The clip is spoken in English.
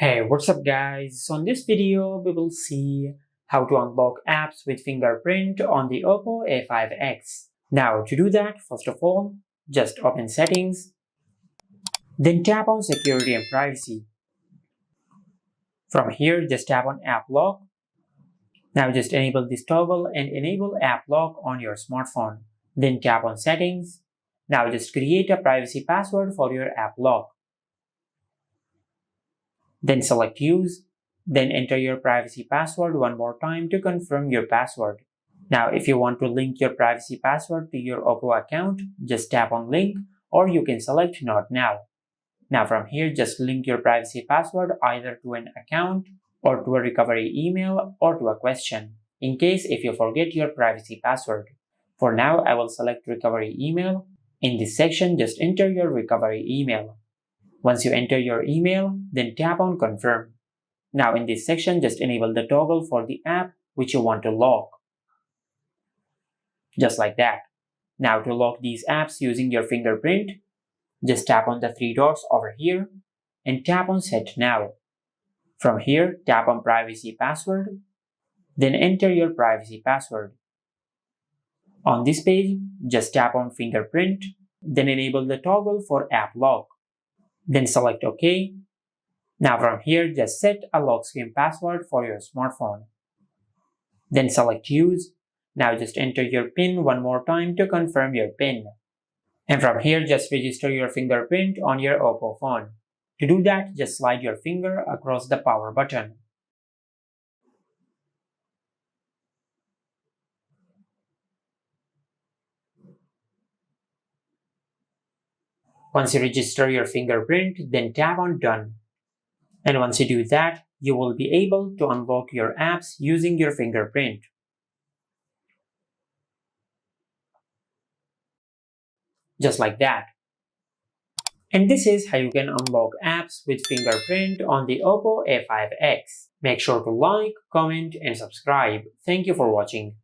Hey, what's up guys? So in this video, we will see how to unlock apps with fingerprint on the Oppo A5x. Now to do that, first of all, just open settings, then tap on security and privacy. From here, just tap on app lock. Now just enable this toggle and enable app lock on your smartphone. Then tap on settings. Now just create a privacy password for your app lock. Then select use, then enter your privacy password one more time to confirm your password. Now if you want to link your privacy password to your Oppo account, just tap on link or you can select not now. Now from here just link your privacy password either to an account or to a recovery email or to a question, in case if you forget your privacy password. For now I will select recovery email. In this section just enter your recovery email. Once you enter your email, then tap on confirm. Now in this section, just enable the toggle for the app which you want to lock. Just like that. Now to lock these apps using your fingerprint, just tap on the three dots over here and tap on set now. From here, tap on privacy password, then enter your privacy password. On this page, just tap on fingerprint, then enable the toggle for app lock. Then select OK. Now from here, just set a lock screen password for your smartphone. Then select use. Now just enter your PIN one more time to confirm your PIN. And from here, just register your fingerprint on your Oppo phone. To do that, just slide your finger across the power button. Once you register your fingerprint, then tap on done. And once you do that, you will be able to unlock your apps using your fingerprint. Just like that. And this is how you can unlock apps with fingerprint on the Oppo A5x. Make sure to like, comment and subscribe. Thank you for watching.